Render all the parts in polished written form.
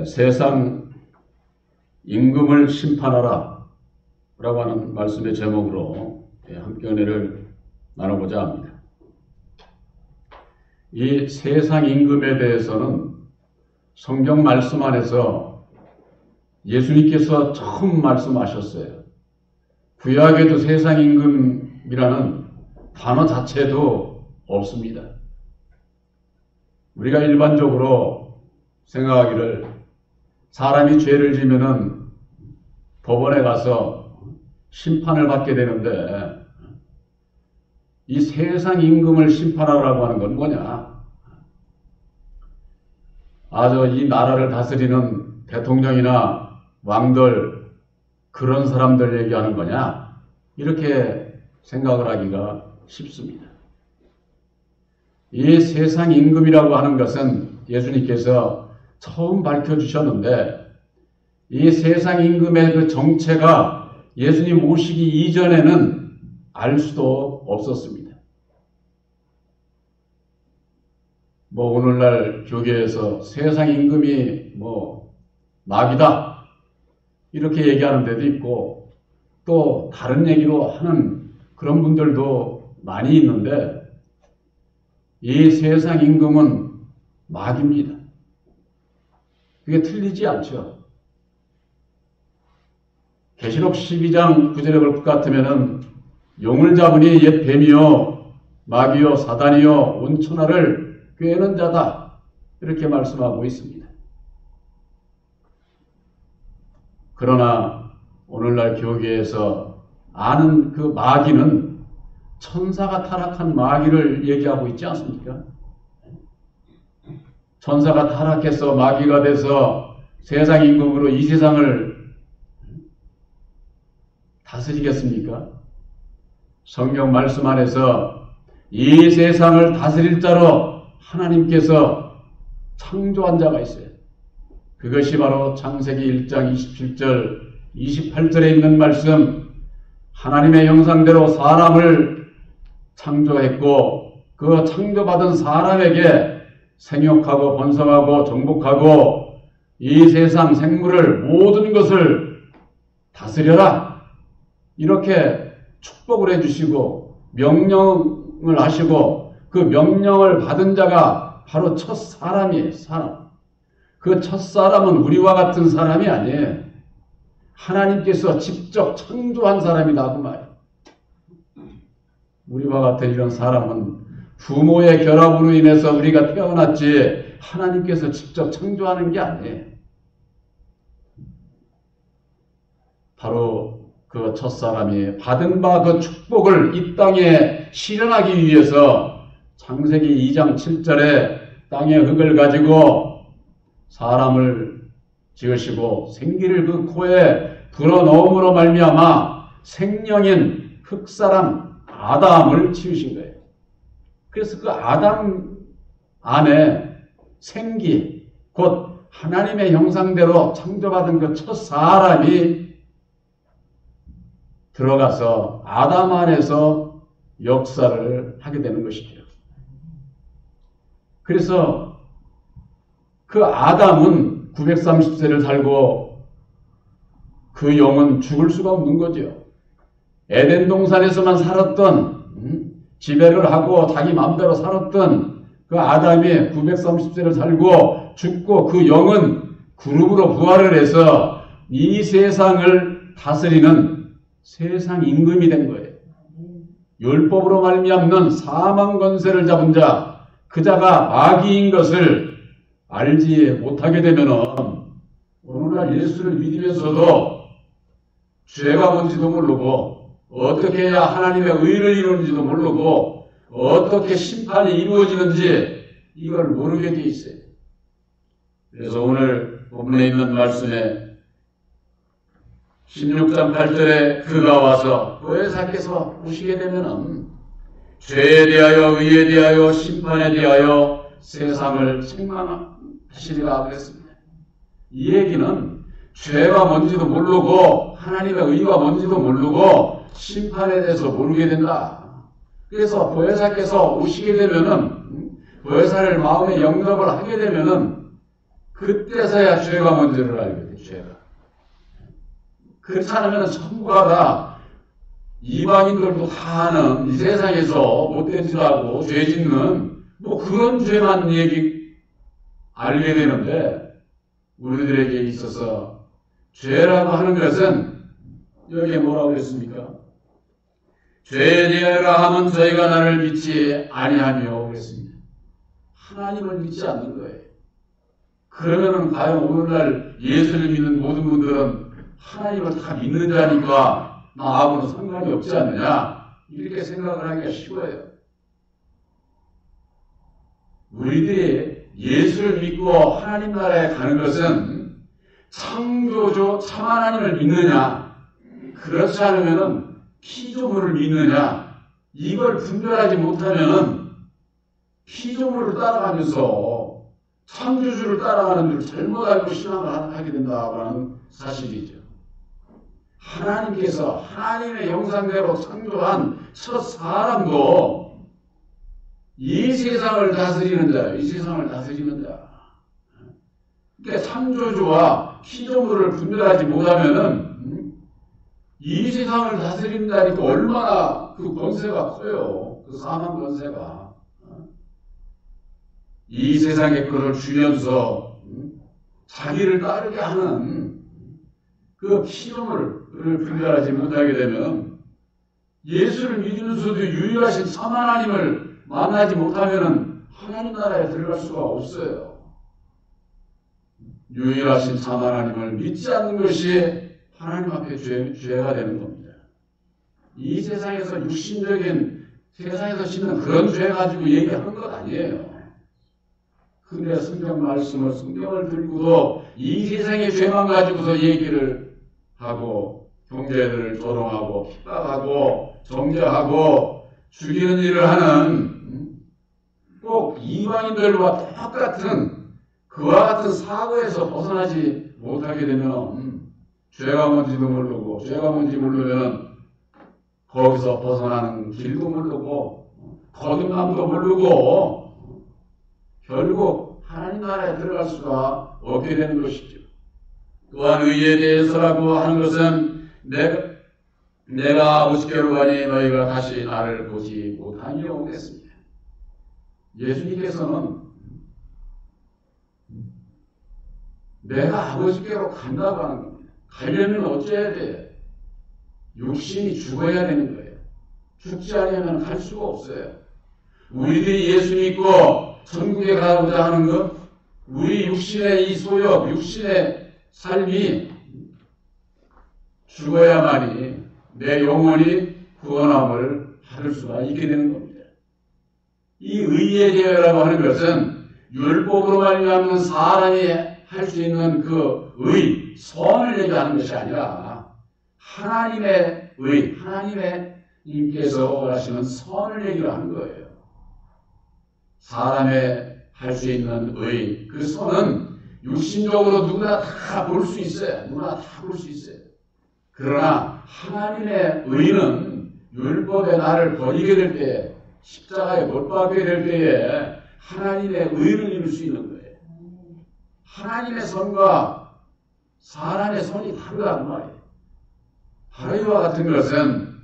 세상 임금을 심판하라 라고 하는 말씀의 제목으로 함께 은혜를 나눠보자 합니다. 이 세상 임금에 대해서는 성경 말씀 안에서 예수님께서 처음 말씀하셨어요. 구약에도 세상 임금이라는 단어 자체도 없습니다. 우리가 일반적으로 생각하기를 사람이 죄를 지면은 법원에 가서 심판을 받게 되는데 이 세상 임금을 심판하라고 하는 건 뭐냐? 이 나라를 다스리는 대통령이나 왕들 그런 사람들 얘기하는 거냐? 이렇게 생각을 하기가 쉽습니다. 이 세상 임금이라고 하는 것은 예수님께서 처음 밝혀주셨는데 이 세상 임금의 그 정체가 예수님 오시기 이전에는 알 수도 없었습니다. 오늘날 교계에서 세상 임금이 마귀다 이렇게 얘기하는 데도 있고 또 다른 얘기로 하는 그런 분들도 많이 있는데 이 세상 임금은 마귀입니다. 그게 틀리지 않죠. 계시록 12장 9절에 볼 것 같으면은 용을 잡으니 옛 뱀이요 마귀요 사단이요 온 천하를 꾀는 자다 이렇게 말씀하고 있습니다. 그러나 오늘날 교계에서 아는 그 마귀는 천사가 타락한 마귀를 얘기하고 있지 않습니까? 천사가 타락해서 마귀가 돼서 세상 임금으로 이 세상을 다스리겠습니까? 성경 말씀 안에서 이 세상을 다스릴 자로 하나님께서 창조한 자가 있어요. 그것이 바로 창세기 1장 27절 28절에 있는 말씀, 하나님의 형상대로 사람을 창조했고 그 창조받은 사람에게 생육하고 번성하고 정복하고 이 세상 생물을 모든 것을 다스려라 이렇게 축복을 해주시고 명령을 하시고 그 명령을 받은 자가 바로 첫 사람이에요. 사람. 그 첫 사람은 우리와 같은 사람이 아니에요. 하나님께서 직접 창조한 사람이다 그 말이에요. 우리와 같은 이런 사람은 부모의 결합으로 인해서 우리가 태어났지 하나님께서 직접 창조하는 게 아니에요. 바로 그 첫사람이 받은 바 그 축복을 이 땅에 실현하기 위해서 창세기 2장 7절에 땅의 흙을 가지고 사람을 지으시고 생기를 그 코에 불어넣음으로 말미암아 생명인 흙사람 아담을 지으신 거예요. 그래서 그 아담 안에 생기, 곧 하나님의 형상대로 창조받은 그 첫 사람이 들어가서 아담 안에서 역사를 하게 되는 것이죠. 그래서 그 아담은 930세를 살고 그 영은 죽을 수가 없는 거죠. 에덴 동산에서만 살았던 지배를 하고 자기 마음대로 살았던 그 아담이 930세를 살고 죽고 그 영은 그룹으로 부활을 해서 이 세상을 다스리는 세상 임금이 된 거예요. 율법으로 말미암는 사망 권세를 잡은 자, 그 자가 마귀인 것을 알지 못하게 되면은 오늘날 예수를 믿으면서도 죄가 뭔지도 모르고 어떻게 해야 하나님의 의를 이루는지도 모르고 어떻게 심판이 이루어지는지 이걸 모르게 돼 있어요. 그래서 오늘 본문에 있는 말씀에 16장 8절에 그가 와서 보혜사께서 오시게 되면은 죄에 대하여 의에 대하여 심판에 대하여 세상을 책망하시리라 그랬습니다. 이 얘기는 죄가 뭔지도 모르고 하나님의 의가 뭔지도 모르고 심판에 대해서 모르게 된다. 그래서 보혜사께서 오시게 되면은 보혜사를 마음에 영접을 하게 되면은 그때서야 죄가 뭔지를 알게 돼, 죄가. 그렇지 않으면 전부가 다 이방인들도 다 아는 이 세상에서 못된 짓하고 죄 짓는 뭐 그런 죄만 알게 되는데, 우리들에게 있어서 죄라고 하는 것은 여기에 뭐라고 했습니까? 죄에 대하여라 하면 저희가 나를 믿지 아니하며 그랬습니다. 하나님을 믿지 않는 거예요. 그러면은 과연 오늘날 예수를 믿는 모든 분들은 하나님을 다 믿는 자니까 나하고는 상관이 없지 않느냐, 이렇게 생각을 하기가 쉬워요. 우리들이 예수를 믿고 하나님 나라에 가는 것은 창조주 참 하나님을 믿느냐, 그렇지 않으면은 피조물을 믿느냐, 이걸 분별하지 못하면은 피조물을 따라가면서 창조주를 따라가는 줄 잘못 알고 신앙을 하게 된다는 사실이죠. 하나님께서 하나님의 형상대로 창조한 첫 사람도 이 세상을 다스리는 자예요. 이 세상을 다스리는 자. 그러니까 창조주와 피조물을 분별하지 못하면은 이 세상을 다스리는 자니까 얼마나 그 권세가 커요. 그 사망 권세가. 이 세상의 것을 주면서 자기를 따르게 하는 그 피조물을 분별하지 못하게 되면, 예수를 믿으면서도 유일하신 참 하나님을 만나지 못하면 하나님 나라에 들어갈 수가 없어요. 유일하신 참 하나님을 믿지 않는 것이 하나님 앞에 죄가 되는 겁니다. 이 세상에서 육신적인 세상에서 씻는 그런 죄 가지고 얘기하는 것 아니에요. 근데 성경을 들고도 이 세상의 죄만 가지고서 얘기를 하고 형제들을 조롱하고 핍박하고 정죄하고 죽이는 일을 하는 꼭 이방인들과 똑같은 그와 같은 사고에서 벗어나지 못하게 되면, 죄가 뭔지도 모르고, 죄가 뭔지 모르면 거기서 벗어나는 길도 모르고 거듭남도 모르고 결국 하나님 나라에 들어갈 수가 없게 되는 것이죠. 또한 의에 대해서라고 하는 것은 내가 50개로 가니 너희가 다시 나를 보지 못하니라 오겠습니다. 예수님께서는 내가 아버지께로 간다고 하는 겁니다. 가려면 어찌해야 돼요? 육신이 죽어야 되는 거예요. 죽지 않으면 갈 수가 없어요. 우리들이 예수 믿고 천국에 가고자 하는 것, 우리 육신의 이 소욕, 육신의 삶이 죽어야만이 내 영혼이 구원함을 받을 수가 있게 되는 겁니다. 이 의에 대하여라고 하는 것은 율법으로 말미암는 사람이 할 수 있는 그 의, 선을 얘기하는 것이 아니라 하나님의 의, 하나님의 님께서 하시는 선을 얘기하는 거예요. 사람의 할 수 있는 의, 그 선은 육신적으로 누구나 다 볼 수 있어요. 누구나 다 볼 수 있어요. 그러나 하나님의 의는 율법의 나를 버리게 될 때, 십자가에 못 박게 될 때에 하나님의 의를 이룰 수 있는 거예요. 하나님의 선과 사람의 선이 다르다는 말이에요. 바로 이와 같은 것은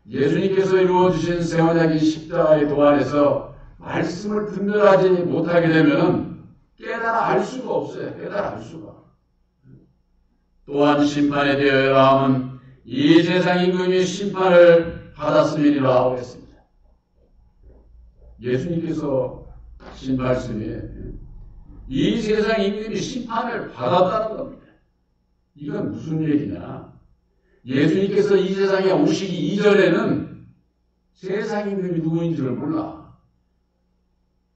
예수님께서 이루어주신 새 언약인 십자가의 도안에서 말씀을 분별하지 못하게 되면 깨달아 알 수가 없어요. 깨달아 알 수가. 또한 심판에 대하여라 하면 이 세상 임금이 심판을 받았음이니라 하고 했습니다. 예수님께서 하신 말씀이 이 세상 임금이 심판을 받았다는 겁니다. 이건 무슨 얘기냐? 예수님께서 이 세상에 오시기 이전에는 세상 임금이 누구인지를 몰라.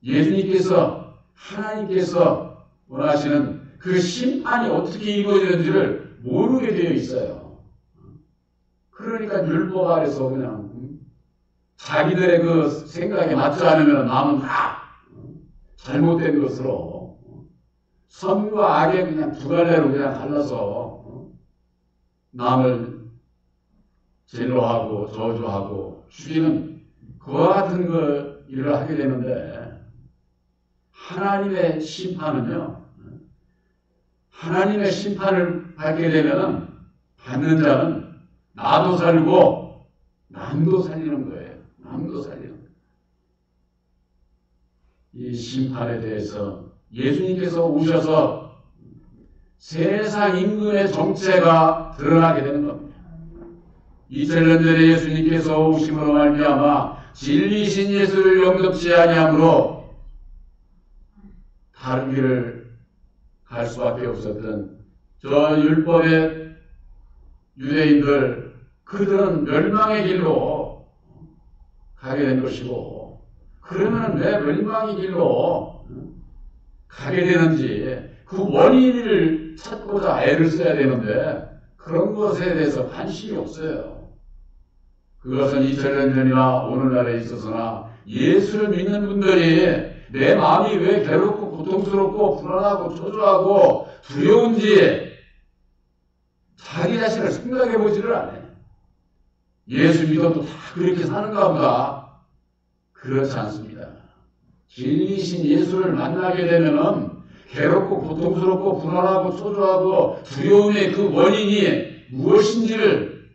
예수님께서, 하나님께서 원하시는 그 심판이 어떻게 이루어지는지를 모르게 되어 있어요. 그러니까 율법 아래서 그냥 자기들의 그 생각에 맞지 않으면 남은 다 잘못된 것으로 선과 악에 그냥 두 갈래로 그냥 갈라서 남을 진로하고 저주하고 죽이는 그와 같은 그 일을 하게 되는데, 하나님의 심판은요, 하나님의 심판을 받게 되면은 받는 자는 나도 살고 남도 살리는 거예요. 남도 살리는 거예요. 이 심판에 대해서 예수님께서 오셔서 세상 임금의 정체가 드러나게 되는 겁니다. 2000년 전에 예수님께서 오심으로 말미암아 진리신 예수를 영접지 아니함으로 다른 길을 갈 수밖에 없었던 저 율법의 유대인들, 그들은 멸망의 길로 가게 된 것이고, 그러면 왜 멸망의 길로 가게 되는지 그 원인을 찾고자 애를 써야 되는데 그런 것에 대해서 관심이 없어요. 그것은 2000년 전이나 오늘날에 있어서나 예수를 믿는 분들이 내 마음이 왜 괴롭고 고통스럽고 불안하고 초조하고 두려운지 자기 자신을 생각해 보지를 않아요. 예수 믿어도 다 그렇게 사는가 보다. 그렇지 않습니다. 진리신 예수를 만나게 되면은 괴롭고 고통스럽고 불안하고 초조하고 두려움의 그 원인이 무엇인지를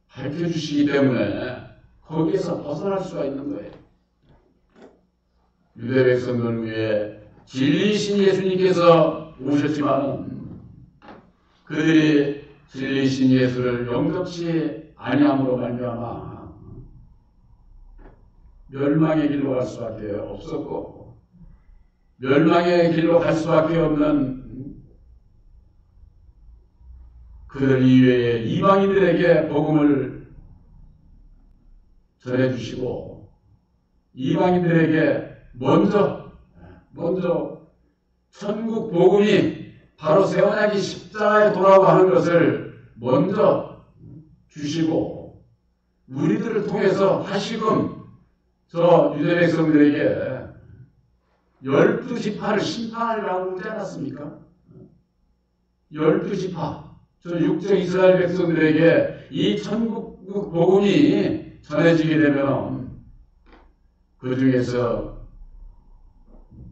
밝혀주시기 때문에 거기에서 벗어날 수가 있는 거예요. 유대 백성들 위해 진리신 예수님께서 오셨지만은 그들이 진리신 예수를 영접치 아니함으로 말미암아 멸망의 길로 갈 수밖에 없었고, 멸망의 길로 갈 수밖에 없는 그들 이외에 이방인들에게 복음을 전해주시고, 이방인들에게 먼저 천국 복음이 바로 세원하기 십자가에 돌아오고 하는 것을 먼저 주시고, 우리들을 통해서 다시금 저 유대 백성들에게 12지파를 심판하리라고 그러지 않았습니까? 12지파, 저 육적 이스라엘 백성들에게 이 천국 복음이 전해지게 되면 그 중에서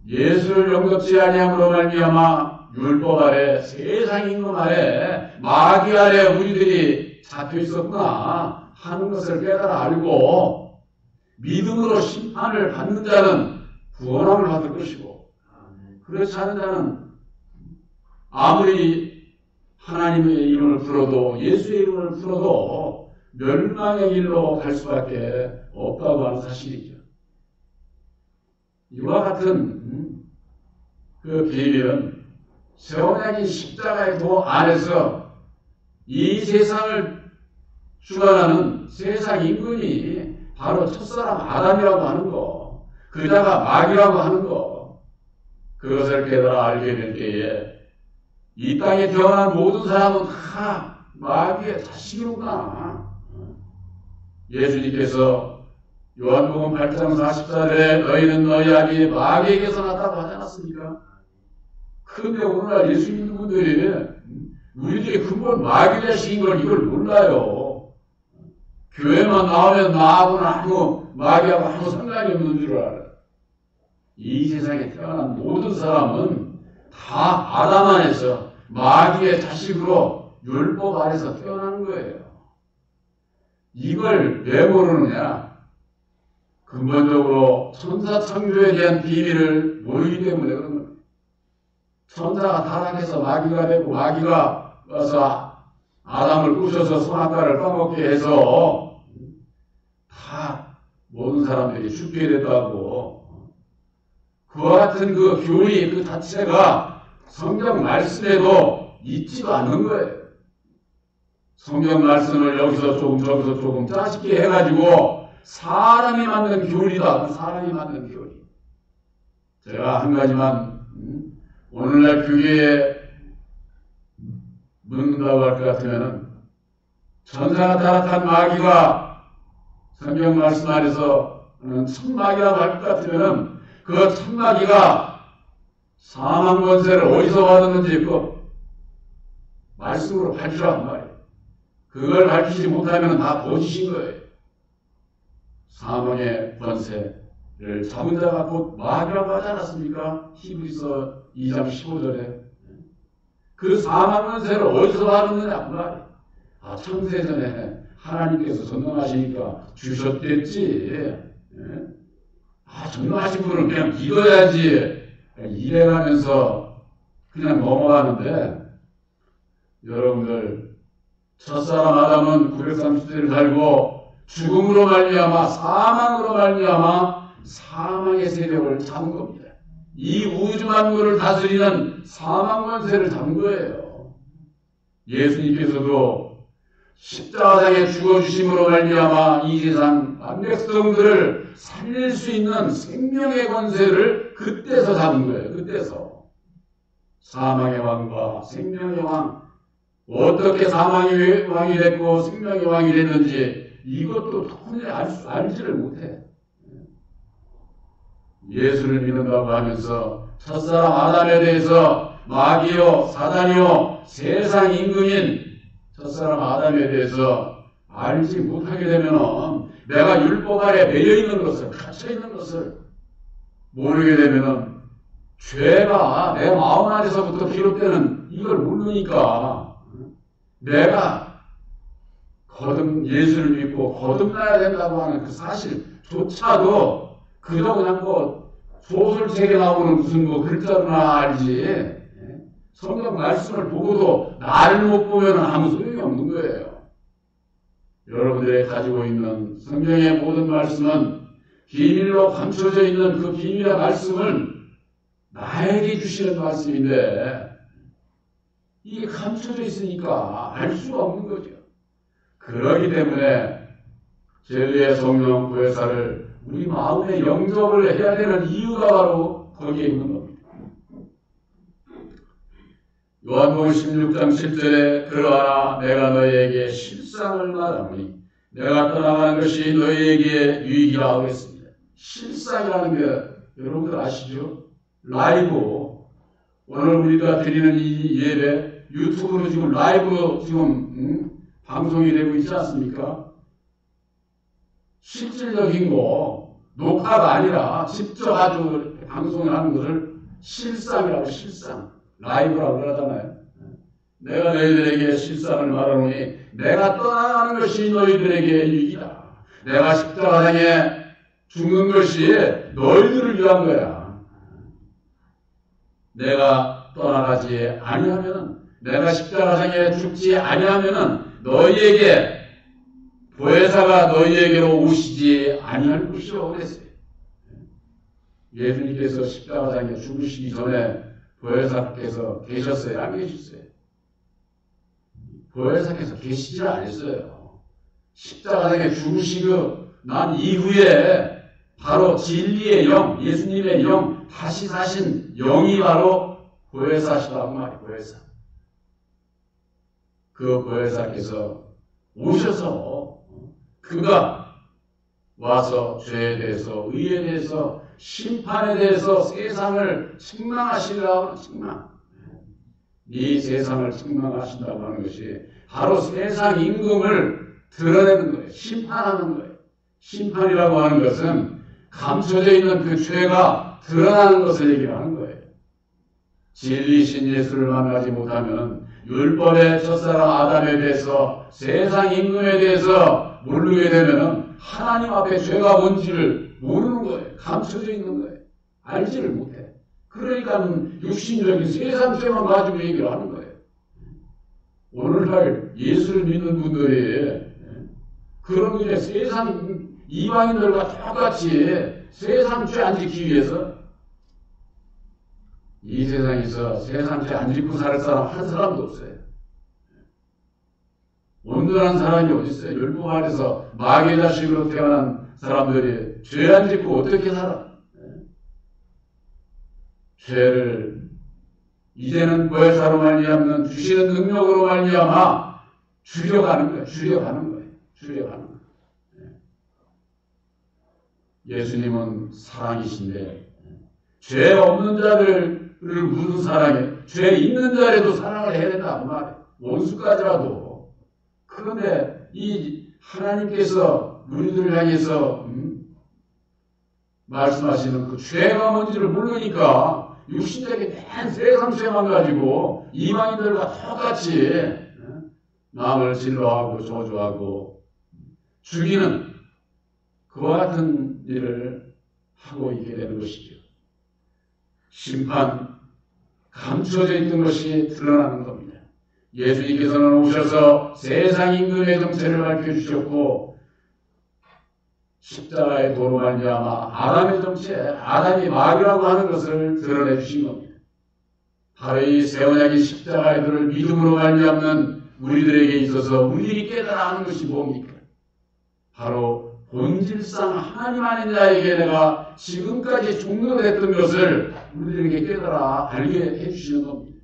예수를 영접지 아니함으로 말미암아 율법 아래, 세상 임금 아래, 마귀 아래 우리들이 잡혀 있었구나 하는 것을 깨달아 알고 믿음으로 심판을 받는 자는 구원함을 받을 것이고, 그렇지 않은 자는 아무리 하나님의 이름을 불러도, 예수의 이름을 불러도 멸망의 길로 갈 수밖에 없다고 하는 사실이죠. 이와 같은 그 비밀은 세원하기 십자가의 도 안에서 이 세상을 주관하는 세상 임금이 바로 첫사람 아담이라고 하는 거, 그자가 마귀라고 하는 거, 그것을 깨달아 알게 될 때에 이 땅에 태어난 모든 사람은 다 마귀의 자식이구나. 예수님께서 요한복음 8장 44절에 너희는 너희 아비 마귀에게서 났다고 하지 않았습니까? 그런데 오늘날 예수 믿는 분들이 우리들이 근본 마귀 자식인 걸 이걸 몰라요. 교회만 나오면 나하고는 마귀하고 아무 상관이 없는 줄 알아요. 이 세상에 태어난 모든 사람은 다 아담 안에서 마귀의 자식으로 율법 아래서 태어나는 거예요. 이걸 왜 모르느냐? 근본적으로 천사 창조에 대한 비밀을 모르기 때문에 그런 거예요. 천사가 타락해서 마귀가 되고 마귀가 와서 아담을 부셔서 선악과를 따먹게 해서 다 모든 사람들이 죽게 됐다고. 그와 같은 그 교리 그 자체가 성경 말씀에도 있지도 않는 거예요. 성경 말씀을 여기서 조금 저기서 조금 짜집게 해가지고 사람이 만든 교리다. 사람이 만든 교리. 제가 한 가지만 오늘날 교계에 묻는다고 할 것 같으면은 천사가 타락한 마귀가 성경 말씀 안에서 천마귀라고 할 것 같으면은 그 천마귀가 사망 권세를 어디서 받았는지 그 말씀으로 밝히라는 말이에요. 그걸 밝히지 못하면 다 거짓인 거예요. 사망의 권세를 잡은 자가 곧 마귀라고 하지 않았습니까? 히브리서 2장 15절에. 그 사망 권세를 어디서 받았느냐 그 말이에요. 창세전에 하나님께서 전능하시니까 주셨겠지. 전능하신 분은 그냥 믿어야지. 이래가면서 그냥 넘어가는데, 여러분들 첫사람 아담은 930세를 살고 죽음으로 말미암아 사망으로 말미암아 사망의 세력을 잡은 겁니다. 이 우주 만물을 다스리는 사망 권세를 잡은 거예요. 예수님께서도 십자가상에 죽어주심으로 말미암아 이 세상 백성들을 살릴 수 있는 생명의 권세를 그때서 잡은 거예요. 그때서. 사망의 왕과 생명의 왕, 어떻게 사망의 왕이 됐고 생명의 왕이 됐는지 이것도 도무지 알지를 못해. 예수를 믿는다고 하면서 첫사람 아담에 대해서 마귀요 사단이요 세상 임금인 첫사람 아담에 대해서 알지 못하게 되면, 내가 율법 아래 매여 있는 것을, 갇혀 있는 것을 모르게 되면 죄가 내 마음 안에서부터 비롯되는 이걸 모르니까 내가 예수를 믿고 거듭나야 된다고 하는 그 사실조차도 그저 그냥 소설책에 나오는 무슨 글자로나 알지, 성경 말씀을 보고도 나를 못 보면 아무 소용이 없는 거예요. 여러분들이 가지고 있는 성경의 모든 말씀은 비밀로 감춰져 있는 그 비밀의 말씀을 나에게 주시는 말씀인데, 이게 감춰져 있으니까 알 수가 없는 거죠. 그러기 때문에 진리의 성령 구회사를 우리 마음에 영접을 해야 되는 이유가 바로 거기에 있는 겁니다. 요한복음 16장 7절에 그러나 내가 너희에게 실상을 말하노니 내가 떠나가는 것이 너희에게 유익이라 하겠습니다. 실상이라는 게 여러분들 아시죠? 라이브. 오늘 우리가 드리는 이 예배 유튜브로 지금 라이브로 지금 방송이 되고 있지 않습니까? 실질적인 거, 녹화가 아니라 직접 아주 방송을 하는 것을 실상이라고, 실상, 라이브라고 그러잖아요. 내가 너희들에게 실상을 말하노니 내가 떠나가는 것이 너희들에게 유익이다. 내가 십자가상에 죽는 것이 너희들을 위한 거야. 내가 떠나가지 아니하면, 내가 십자가상에 죽지 아니하면 너희에게 보혜사가 너희에게로 오시지 아니할 것이오 그랬어요. 예수님께서 십자가상에 죽으시기 전에 보혜사께서 계셨어요? 안 계셨어요? 보혜사께서 계시지 않았어요. 십자가상에 죽으시고 난 이후에 바로 진리의 영, 예수님의 영, 다시 사신 영이 바로 보혜사시라고 말이에요. 보혜사. 그 보혜사께서 오셔서 그가 와서 죄에 대해서, 의에 대해서, 심판에 대해서 세상을 책망하시라고, 책망. 이 세상을 책망하신다고 하는 것이 바로 세상 임금을 드러내는 거예요. 심판하는 거예요. 심판이라고 하는 것은 감춰져 있는 그 죄가 드러나는 것을 얘기하는 거예요. 진리신 예수를 만나지 못하면 율법의 첫사람 아담에 대해서, 세상 임금에 대해서 모르게 되면 하나님 앞에 죄가 뭔지를 모르는 거예요. 감춰져 있는 거예요. 알지를 못해. 그러니까 육신적인 세상 죄만 가지고 얘기를 하는 거예요. 오늘날 예수를 믿는 분들이 그런 일에 세상 이방인들과 똑같이 세상 죄 안 지키기 위해서, 이 세상에서 세상 죄 안 지키고 살 사람 한 사람도 없어요. 온전한 사람이 어디 있어요? 율법 아래서 마귀의 자식으로 태어난 사람들이 죄 안 짓고 어떻게 살아? 죄를 이제는 보혜사로 말미암는 주시는 능력으로 말미암아 줄여가는 거예요. 줄여가는 거예요. 줄여가는 거예요. 예수님은 사랑이신데 죄 없는 자들을 무슨 사랑해? 죄 있는 자라도 사랑을 해야 된다 그 말이에요. 원수까지라도. 그런데 이 하나님께서 우리들을 향해서 말씀하시는 그 죄가 뭔지를 모르니까 육신적인 맨 세상 죄만 가지고 이방인들과 똑같이 남을 진로하고 저주하고 죽이는 그와 같은 일을 하고 있게 되는 것이죠. 심판, 감추어져 있던 것이 드러나는 겁니다. 예수님께서는 오셔서 세상 임금의 정체를 밝혀주셨고 십자가의 도로 말미암아 아담의 정체, 아담이 말이라고 하는 것을 드러내 주신 겁니다. 바로 이 새 언약의 십자가의 도를 믿음으로 말미암는 우리들에게 있어서 우리들이 깨달아 하는 것이 뭡니까? 바로 본질상 하나님 아닌 자에게 내가 지금까지 종료됐던 것을 우리들에게 깨달아 알게 해주시는 겁니다.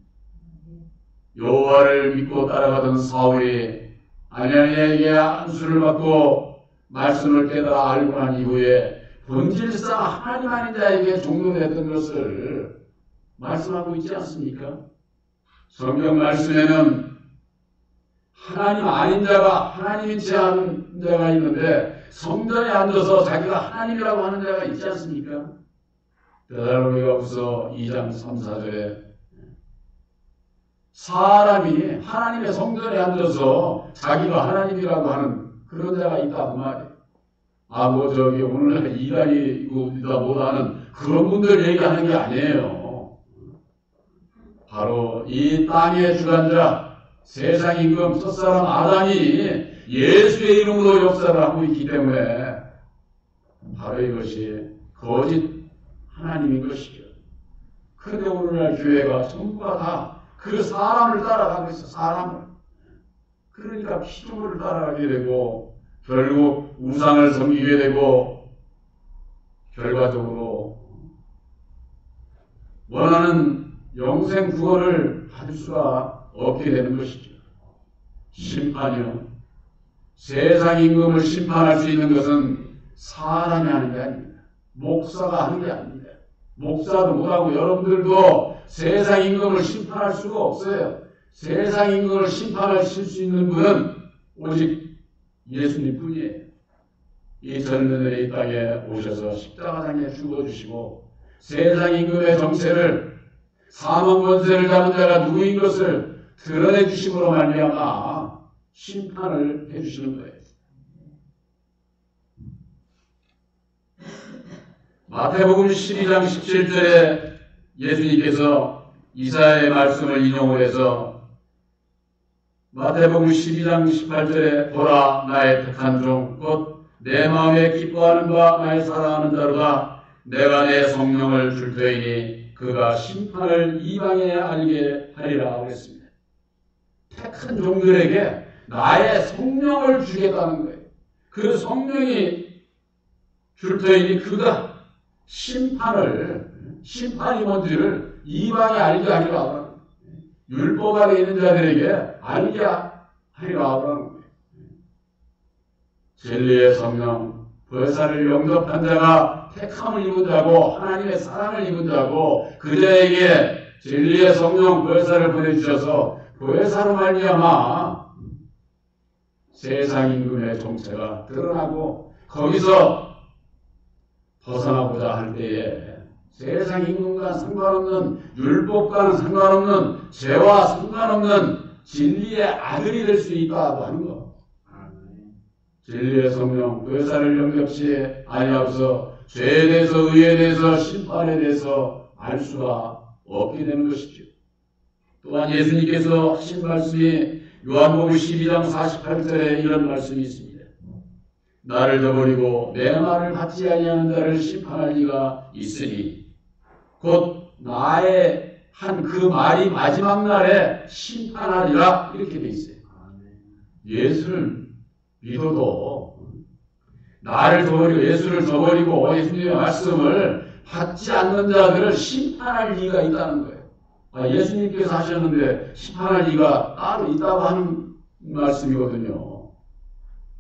여호와를 믿고 따라가던 사울이 아나니아에게 안수를 받고 말씀을 깨달아 알고 난 이후에 본질상 하나님 아닌 자에게 종료됐던 것을 말씀하고 있지 않습니까? 성경 말씀에는 하나님 아닌 자가 하나님인 체 하는 자가 있는데 성전에 앉아서 자기가 하나님이라고 하는 자가 있지 않습니까? 데살로니가후서 2장 3, 4절에 사람이 하나님의 성전에 앉아서 자기가 하나님이라고 하는 그런 자가 있다 그 말이에요. 저기 오늘날 이단이다 못하는 그런 분들 얘기하는 게 아니에요. 바로 이 땅의 주관자 세상 임금 첫사람 아담이 예수의 이름으로 역사를 하고 있기 때문에 바로 이것이 거짓 하나님인 것이죠. 그런데 오늘날 교회가 전부가 다 그 사람을 따라가고 있어. 사람을. 그러니까 피조물을 따라가게 되고 결국 우상을 섬기게 되고 결과적으로 원하는 영생 구원을 받을 수가 없게 되는 것이죠. 심판이요. 세상 임금을 심판할 수 있는 것은 사람이 하는 게 아닙니다. 목사가 하는 게 아닙니다. 목사도 못하고 여러분들도 세상 임금을 심판할 수가 없어요. 세상 임금을 심판하실 수 있는 분은 오직 예수님 뿐이에요. 이 젊은이들이 이 땅에 오셔서 십자가상에 죽어주시고 세상 임금의 정체를 사망 권세를 잡은 자가 누구인 것을 드러내 주심으로 말미암아 심판을 해주시는 거예요. 마태복음 12장 17절에 예수님께서 이사야의 말씀을 인용을 해서 마태복음 12장 18절에 보라 나의 택한 종 곧 내 마음에 기뻐하는 바 나의 사랑하는 자로다 내가 내 성령을 줄 터이니 그가 심판을 이방에 알게 하리라 하겠습니다. 택한 종들에게 나의 성령을 주겠다는 거예요. 그 성령이 줄 터이니 그가 심판이 뭔지를 이방에 알게 하리라. 율법 아래 있는 자들에게 알게 하리라 하라는 거예요. 진리의 성령, 보혜사를 영접한 자가 택함을 입은 자고 하나님의 사랑을 입은 자고 그자에게 진리의 성령 보혜사를 보내주셔서 보혜사로 말미암아 세상 임금의 정체가 드러나고 거기서 벗어나고자 할 때에 세상 임금과 상관없는 율법과는 상관없는 죄와 상관없는 진리의 아들이 될 수 있다고 하는 것. 진리의 성령 보혜사를 영접시 아니하고서 죄에 대해서 의에 대해서 심판에 대해서 알 수가 없게 되는 것이죠. 또한 예수님께서 하신 말씀이 요한복음 12장 48절에 이런 말씀이 있습니다. 나를 저버리고 내 말을 받지 아니하는 자를 심판할 리가 있으니 곧 나의 한 그 말이 마지막 날에 심판하리라 이렇게 돼 있어요. 예수를 믿어도 나를 저버리고 예수를 저버리고 예수님의 말씀을 받지 않는 자들을 심판할 리가 있다는 거예요. 예수님께서 하셨는데 심판할 리가 따로 있다고 하는 말씀이거든요.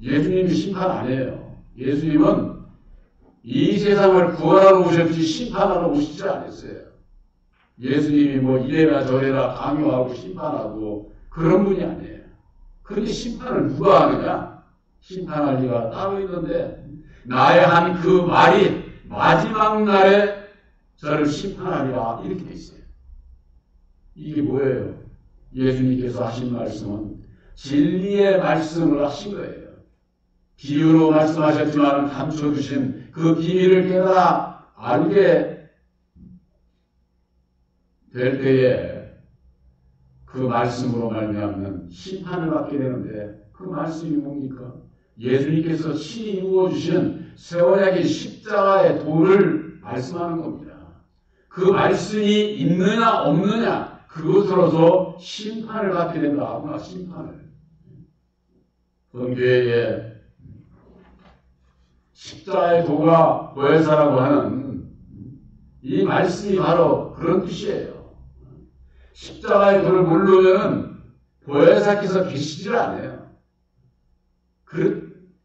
예수님이 심판 안 해요. 예수님은 이 세상을 구원하러 오셨지 심판하러 오시지 않았어요. 예수님이 뭐 이래라 저래라 강요하고 심판하고 그런 분이 아니에요. 그런데 심판을 누가 하느냐? 심판할 리가 따로 있는데 나의 한 그 말이 마지막 날에 저를 심판하리라 이렇게 돼 있어요. 이게 뭐예요? 예수님께서 하신 말씀은 진리의 말씀을 하신 거예요. 비유로 말씀하셨지만 감춰주신 그 비밀을 깨달아 알게 될 때에 그 말씀으로 말미암는 심판을 받게 되는데 그 말씀이 뭡니까? 예수님께서 친히 이루어주신 세원약의 십자가의 도를 말씀하는 겁니다. 그 말씀이 있느냐 없느냐 그것으로서 심판을 받게 된다. 하구나 심판을. 본교회에 십자가의 도가 보혜사라고 하는 이 말씀이 바로 그런 뜻이에요. 십자가의 도를 모르면 보혜사께서 계시질 않아요.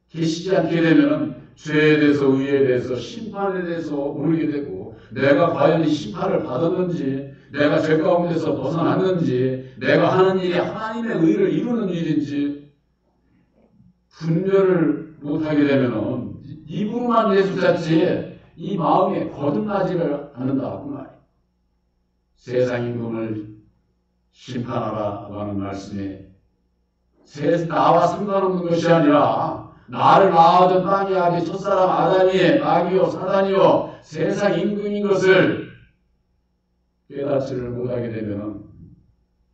계시지 않게 되면 죄에 대해서 의에 대해서 심판에 대해서 모르게 되고 내가 과연 이 심판을 받았는지 내가 죄 가운데서 벗어났는지 내가 하는 일이 하나님의 의를 이루는 일인지 분별을 못하게 되면 입으로만 예수 찾지 이 마음에 거듭나지를 않는다 그 말이에요. 세상 임금을 심판하라고 하는 말씀에 나와 상관없는 것이 아니라 나를 낳아둔 땅이 아기 첫사람 아담이 마귀요 사단이요 세상 임금인 것을 깨닫지를 못하게 되면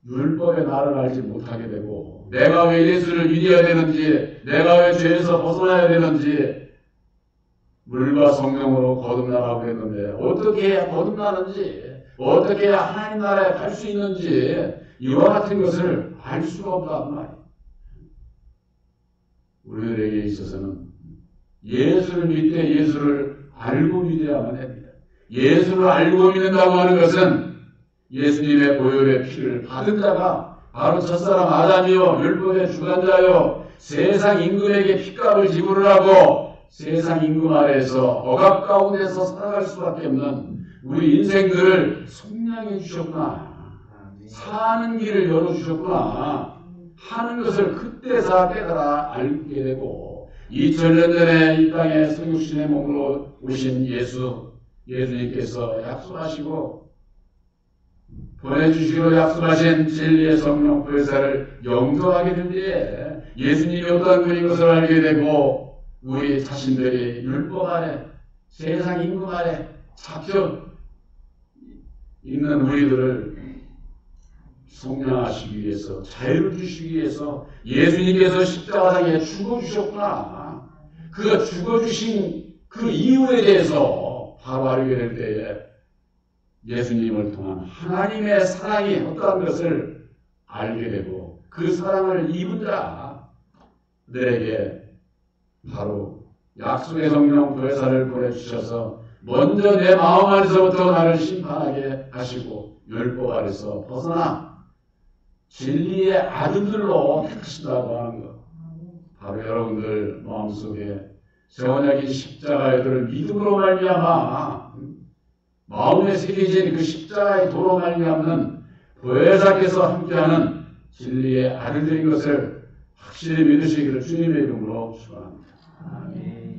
율법의 나를 알지 못하게 되고 내가 왜 예수를 믿어야 되는지 내가 왜 죄에서 벗어나야 되는지 물과 성령으로 거듭나라고 했는데 어떻게 해야 거듭나는지 어떻게 해야 하나님 나라에 갈 수 있는지 이와 같은 것을 알 수가 없다는 말이에요. 우리들에게 있어서는 예수를 믿되 예수를 알고 믿어야만 합니다. 예수를 알고 믿는다고 하는 것은 예수님의 보혈의 피를 받은 자가 바로 첫사람 아담이요 율법의 주관자요 세상 임금에게 핏값을 지불하고 세상 임금 아래에서 억압 가운데서 살아갈 수밖에 없는 우리 인생들을 속량해 주셨구나. 사는 길을 열어주셨구나 하는 것을 그때서 깨달아 알게 되고 2000년 전에 이 땅에 성육신의 몸으로 오신 예수님께서 약속하시고 보내주시기로 약속하신 진리의 성령 보혜사를 영접하게 될 때에 예수님이 어떤 분인 것을 알게 되고 우리 자신들이 율법 아래 세상 임금 아래 잡혀 있는 우리들을 속량하시기 위해서 자유를 주시기 위해서 예수님께서 십자가상에 죽어주셨구나. 그가 죽어주신 그 이유에 대해서 바로 알게 될 때에 예수님을 통한 하나님의 사랑이 어떠한 것을 알게 되고 그 사랑을 입은 자들에게 바로 약속의 성령 보혜사를 보내주셔서 먼저 내 마음 안에서부터 나를 심판하게 하시고 율법 아래서 벗어나 진리의 아들들로 택하신다고 하는 것. 바로 여러분들 마음속에 세원약인 십자가의 도를 믿음으로 말미암아 마음에 새겨진 그 십자가의 도로 말미암는 보혜사께서 함께하는 진리의 아들들인 것을 확실히 믿으시기를 주님의 이름으로 축원합니다. 아멘.